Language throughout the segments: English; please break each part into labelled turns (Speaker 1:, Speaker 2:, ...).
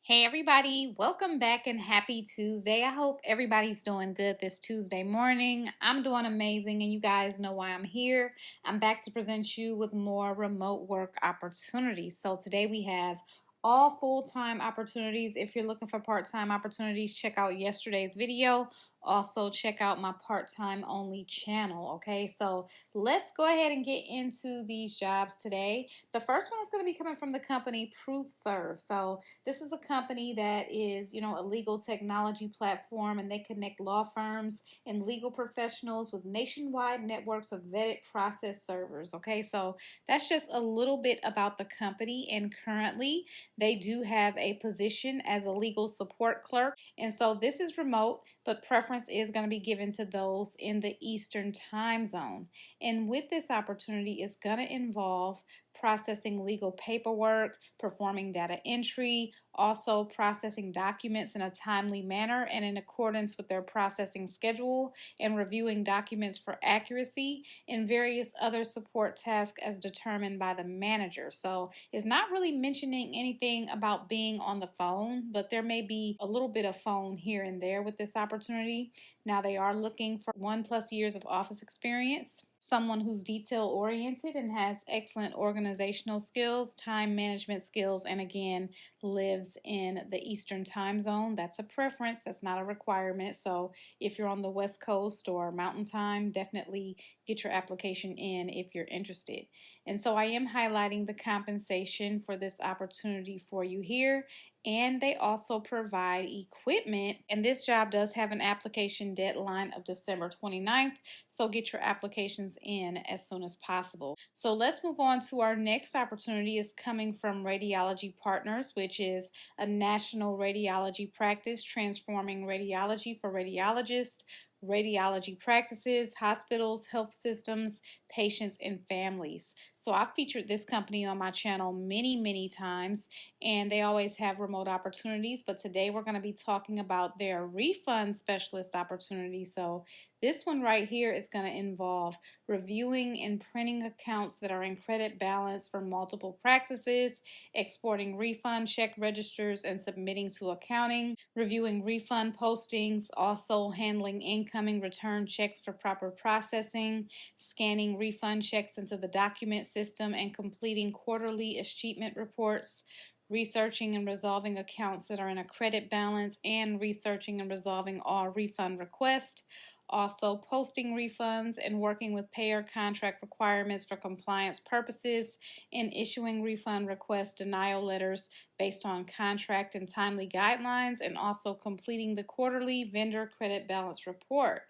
Speaker 1: Hey everybody, welcome back and happy Tuesday. I hope everybody's doing good this Tuesday morning. I'm doing amazing and you guys know why I'm here. I'm back to present you with more remote work opportunities. So today we have all full-time opportunities. If you're looking for part-time opportunities, check out yesterday's video. Also check out my part-time only channel. Okay, so let's go ahead and get into these jobs today. The first one is going to be coming from the company ProofServe. So this is a company that is, a legal technology platform, and they connect law firms and legal professionals with nationwide networks of vetted process servers. Okay, so that's just a little bit about the company, and currently they do have a position as a legal support clerk. And so this is remote, but preference is going to be given to those in the Eastern time zone. And with this opportunity, it's going to involve processing legal paperwork, performing data entry, also processing documents in a timely manner and in accordance with their processing schedule, and reviewing documents for accuracy, and various other support tasks as determined by the manager. So it's not really mentioning anything about being on the phone, but there may be a little bit of phone here and there with this opportunity. Now they are looking for 1+ years of office experience, someone who's detail oriented and has excellent organizational skills, time management skills, and again lives in the Eastern time zone. That's a preference, that's not a requirement. So if you're on the West Coast or Mountain Time, definitely get your application in if you're interested. And so I am highlighting the compensation for this opportunity for you here. And they also provide equipment, and this job does have an application deadline of December 29th, so get your applications in as soon as possible. So let's move on to our next opportunity. Is coming from Radiology Partners, which is a national radiology practice transforming radiology for radiologists, radiology practices, hospitals, health systems, patients, and families. So I've featured this company on my channel many times, and they always have remote opportunities, but today we're going to be talking about their refund specialist opportunity. So this one right here is going to involve reviewing and printing accounts that are in credit balance for multiple practices, exporting refund check registers and submitting to accounting, reviewing refund postings, also handling incoming return checks for proper processing, scanning refund checks into the document system, and completing quarterly achievement reports, researching and resolving accounts that are in a credit balance, and researching and resolving all refund requests. Also posting refunds and working with payer contract requirements for compliance purposes, and issuing refund request denial letters based on contract and timely guidelines, and also completing the quarterly vendor credit balance report.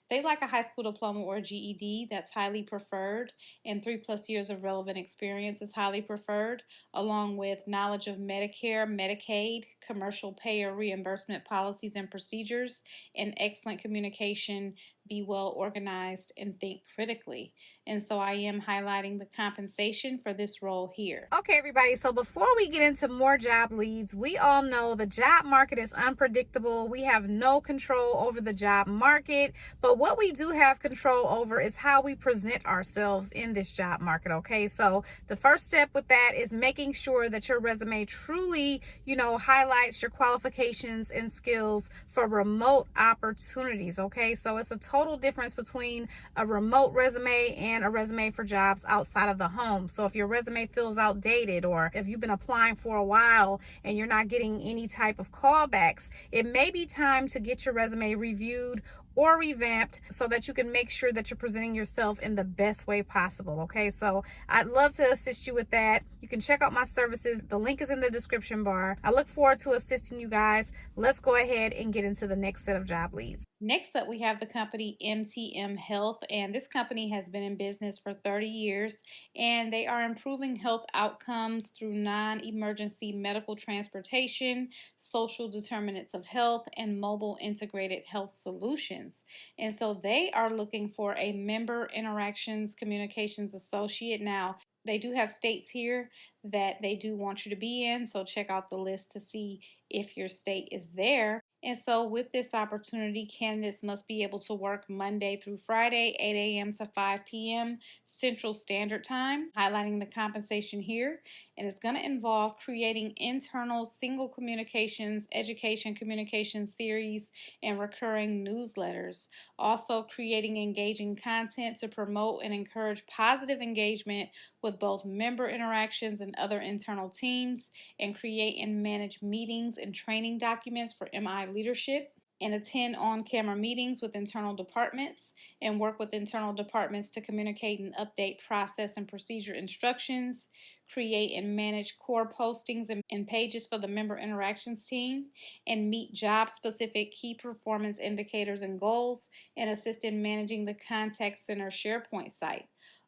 Speaker 1: They like a high school diploma or GED, that's highly preferred, and 3+ years of relevant experience is highly preferred, along with knowledge of Medicare, Medicaid, commercial payer reimbursement policies and procedures, and excellent communication, be well organized, and think critically. And so I am highlighting the compensation for this role here. Okay, everybody, so before we get into more job leads, we all know the job market is unpredictable. We have no control over the job market, but what we do have control over is how we present ourselves in this job market. Okay, so the first step with that is making sure that your resume truly, highlights your qualifications and skills for remote opportunities. Okay, so it's a total difference between a remote resume and a resume for jobs outside of the home. So if your resume feels outdated, or if you've been applying for a while and you're not getting any type of callbacks, it may be time to get your resume reviewed or revamped so that you can make sure that you're presenting yourself in the best way possible. Okay, so I'd love to assist you with that. You can check out my services. The link is in the description bar. I look forward to assisting you guys. Let's go ahead and get into the next set of job leads. Next up, we have the company MTM Health, and this company has been in business for 30 years, and they are improving health outcomes through non-emergency medical transportation, social determinants of health, and mobile integrated health solutions. And so they are looking for a member interactions communications associate. Now, they do have states here that they do want you to be in, so check out the list to see if your state is there. And so, with this opportunity, candidates must be able to work Monday through Friday, 8 a.m. to 5 p.m. Central Standard Time, highlighting the compensation here. And it's going to involve creating internal single communications, education communication series, and recurring newsletters. Also, creating engaging content to promote and encourage positive engagement with both member interactions and other internal teams, and create and manage meetings and training documents for MI leadership, and attend on-camera meetings with internal departments, and work with internal departments to communicate and update process and procedure instructions, create and manage core postings and pages for the member interactions team, and meet job-specific key performance indicators and goals, and assist in managing the contact center SharePoint site.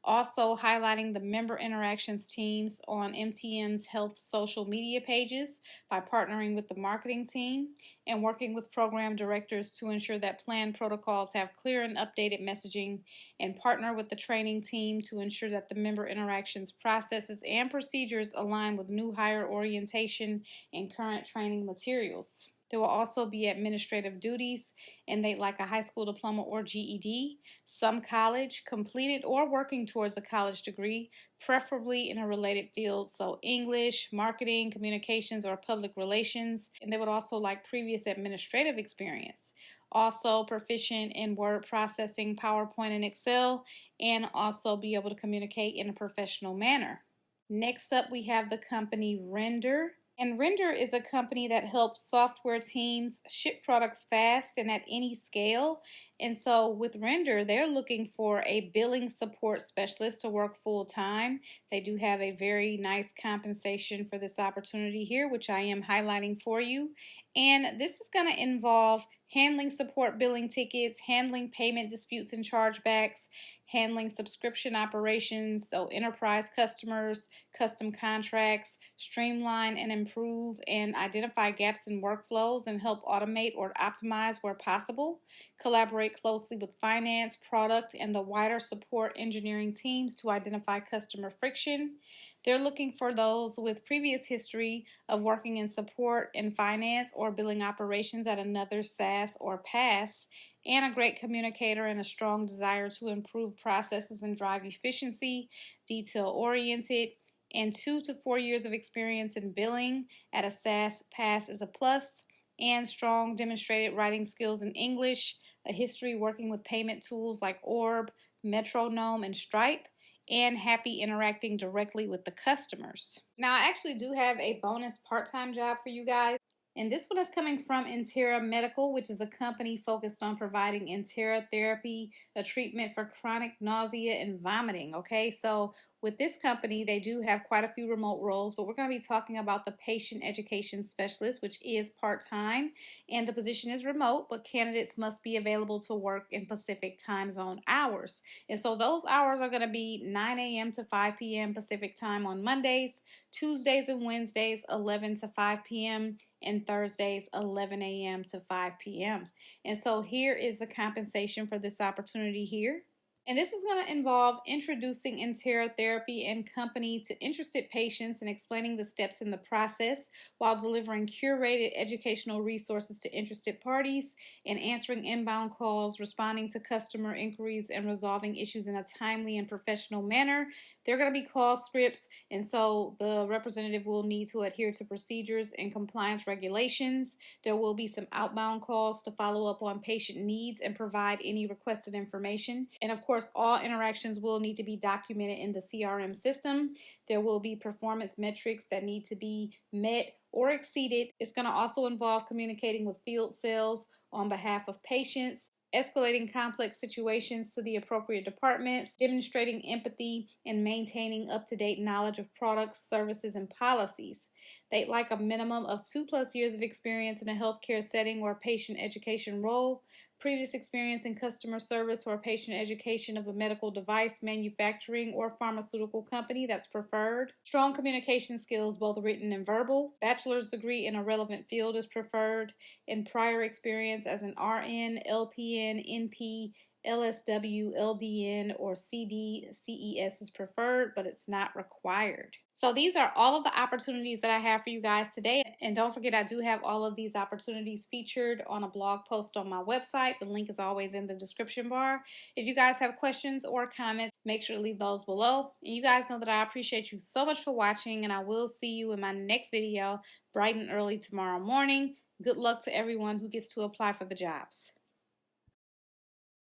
Speaker 1: Also highlighting the member interactions teams on MTM's health social media pages by partnering with the marketing team, and working with program directors to ensure that plan protocols have clear and updated messaging, and partner with the training team to ensure that the member interactions processes and procedures align with new hire orientation and current training materials. There will also be administrative duties, and they'd like a high school diploma or GED, some college, completed or working towards a college degree, preferably in a related field, so English, marketing, communications, or public relations. And they would also like previous administrative experience. Also proficient in word processing, PowerPoint, and Excel, and also be able to communicate in a professional manner. Next up, we have the company Render. And Render is a company that helps software teams ship products fast and at any scale. And so with Render, they're looking for a billing support specialist to work full time. They do have a very nice compensation for this opportunity here, which I am highlighting for you. And this is going to involve handling support billing tickets, handling payment disputes and chargebacks, handling subscription operations, so enterprise customers, custom contracts, streamline and improve and identify gaps in workflows and help automate or optimize where possible, collaborate closely with finance, product, and the wider support engineering teams to identify customer friction. They're looking for those with previous history of working in support and finance or billing operations at another SaaS or PaaS, and a great communicator and a strong desire to improve processes and drive efficiency, detail-oriented, and 2 to 4 years of experience in billing at a SaaS PaaS is a plus, and strong demonstrated writing skills in English, a history working with payment tools like Orb, Metronome, and Stripe, and happy interacting directly with the customers. Now, I actually do have a bonus part-time job for you guys. And this one is coming from Intera Medical, which is a company focused on providing Intera therapy, a treatment for chronic nausea and vomiting. Okay, so with this company, they do have quite a few remote roles, but we're going to be talking about the patient education specialist, which is part-time, and the position is remote, but candidates must be available to work in Pacific time zone hours. And so those hours are going to be 9 a.m. to 5 p.m. Pacific time on Mondays, Tuesdays and Wednesdays, 11 to 5 p.m., and Thursdays 11 a.m. to 5 p.m. And so here is the compensation for this opportunity here. And this is going to involve introducing Intera Therapy and Company to interested patients and explaining the steps in the process while delivering curated educational resources to interested parties and answering inbound calls, responding to customer inquiries, and resolving issues in a timely and professional manner. They're going to be call scripts, and so the representative will need to adhere to procedures and compliance regulations. There will be some outbound calls to follow up on patient needs and provide any requested information. And of course, all interactions will need to be documented in the CRM system. There will be performance metrics that need to be met or exceeded. It's going to also involve communicating with field sales on behalf of patients, escalating complex situations to the appropriate departments, demonstrating empathy, and maintaining up-to-date knowledge of products, services, and policies. They'd like a minimum of 2+ years of experience in a healthcare setting or patient education role, previous experience in customer service or patient education of a medical device, manufacturing, or pharmaceutical company, that's preferred. Strong communication skills, both written and verbal. Bachelor's degree in a relevant field is preferred, and prior experience as an RN, LPN, NP, LSW, LDN, or CD, CES is preferred, but it's not required. So these are all of the opportunities that I have for you guys today. And don't forget, I do have all of these opportunities featured on a blog post on my website. The link is always in the description bar. If you guys have questions or comments, make sure to leave those below. And you guys know that I appreciate you so much for watching, and I will see you in my next video bright and early tomorrow morning. Good luck to everyone who gets to apply for the jobs.